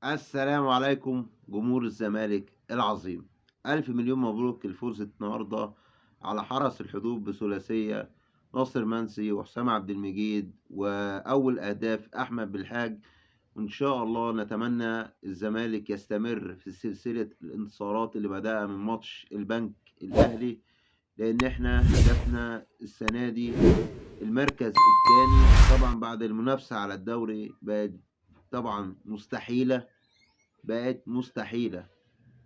السلام عليكم جمهور الزمالك العظيم. ألف مليون مبروك الفوز النهارده على حرس الحدود بثلاثية ناصر منسي وحسام عبد المجيد، وأول أهداف أحمد بالحاج. وإن شاء الله نتمنى الزمالك يستمر في سلسلة الانتصارات اللي بدأها من ماتش البنك الأهلي، لأن إحنا هدفنا السنة دي المركز الثاني. طبعا بعد المنافسة على الدوري بقت طبعا مستحيلة،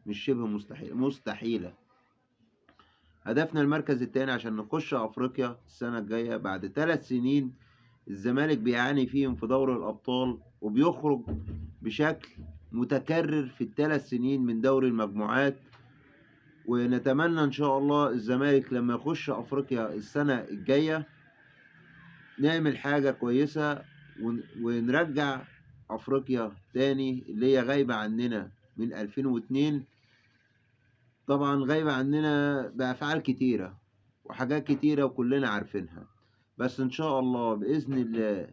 مش شبه مستحيلة، مستحيلة. هدفنا المركز التاني عشان نخش أفريقيا السنة الجاية بعد 3 سنين الزمالك بيعاني فيهم في دوري الأبطال، وبيخرج بشكل متكرر في ال3 سنين من دوري المجموعات. ونتمنى إن شاء الله الزمالك لما يخش أفريقيا السنة الجاية نعمل حاجة كويسة ونرجع أفريقيا تاني اللي هي غايبة عننا من 2002. طبعا غايبة عننا بأفعال كتيرة وحاجات كتيرة وكلنا عارفينها، بس إن شاء الله بإذن الله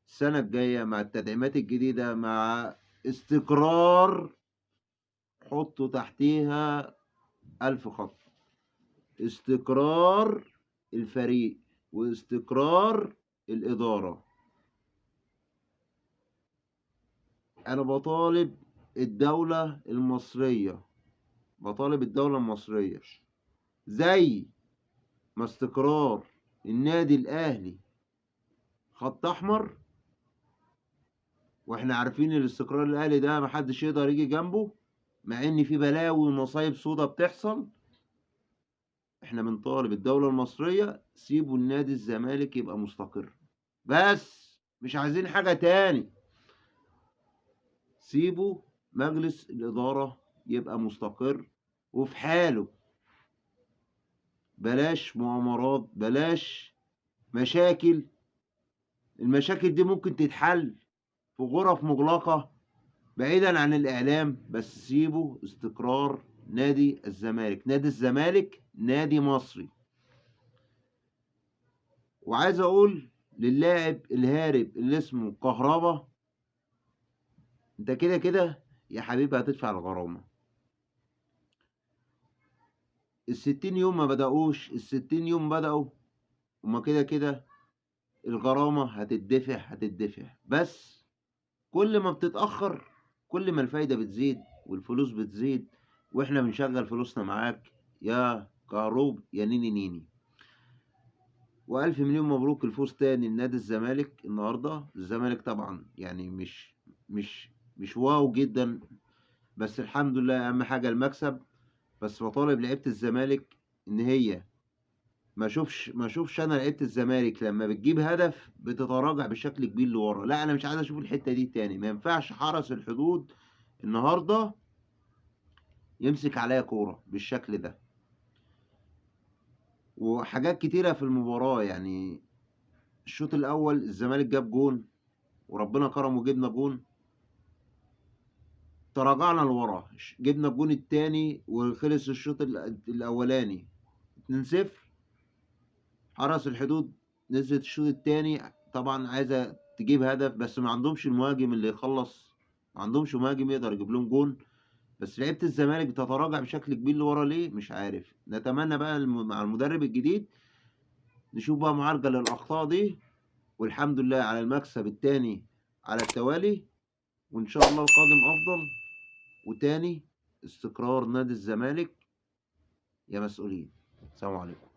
السنة الجاية مع التدعيمات الجديدة مع استقرار، حطوا تحتيها 1000 خط، استقرار الفريق واستقرار الإدارة. أنا بطالب الدولة المصرية، زي ما استقرار النادي الأهلي خط أحمر، واحنا عارفين الاستقرار الأهلي ده محدش يقدر يجي جنبه، مع إن في بلاوي ومصايب سودا بتحصل. احنا بنطالب الدولة المصرية سيبوا النادي الزمالك يبقى مستقر، بس مش عايزين حاجة تاني. سيبوا مجلس الإدارة يبقى مستقر وفي حاله، بلاش مؤامرات، بلاش مشاكل. المشاكل دي ممكن تتحل في غرف مغلقة بعيدا عن الإعلام، بس سيبوا استقرار نادي الزمالك. نادي الزمالك نادي مصري. وعايز أقول للاعب الهارب اللي اسمه كهربا، انت كده كده يا حبيبي هتدفع الغرامة. ال60 يوم ما بدأوش، ال60 يوم بدأوا، وما كده كده الغرامة هتدفع، بس كل ما بتتأخر كل ما الفايدة بتزيد والفلوس بتزيد، واحنا بنشغل فلوسنا معاك يا كهروب يا نيني نيني. وألف مليون مبروك الفوز تاني لنادي الزمالك النهارده. الزمالك طبعا يعني مش واو جدا، بس الحمد لله أهم حاجة المكسب. بس بطالب لعيبة الزمالك إن هي ما اشوفش انا لعيبه الزمالك لما بتجيب هدف بتتراجع بشكل كبير لورا. لا، انا مش عايز اشوف الحته دي تاني. ما ينفعش حرس الحدود النهارده يمسك عليا كوره بالشكل ده. وحاجات كتيره في المباراه، يعني الشوط الاول الزمالك جاب جون وربنا كرم وجبنا جون، تراجعنا لورا، جبنا الجون التاني وخلص الشوط الاولاني 2-0. حرس الحدود نزلت الشوط التاني طبعا عايزه تجيب هدف، بس ما عندهمش المهاجم اللي يخلص، ما عندهمش مهاجم يقدر يجيب لهم جون. بس لعيبه الزمالك بتتراجع بشكل كبير لورا ليه مش عارف. نتمنى بقى مع المدرب الجديد نشوف بقى معالجه للاخطاء دي، والحمد لله على المكسب التاني على التوالي، وان شاء الله القادم افضل. وتاني استقرار نادي الزمالك يا مسؤولين. السلام عليكم.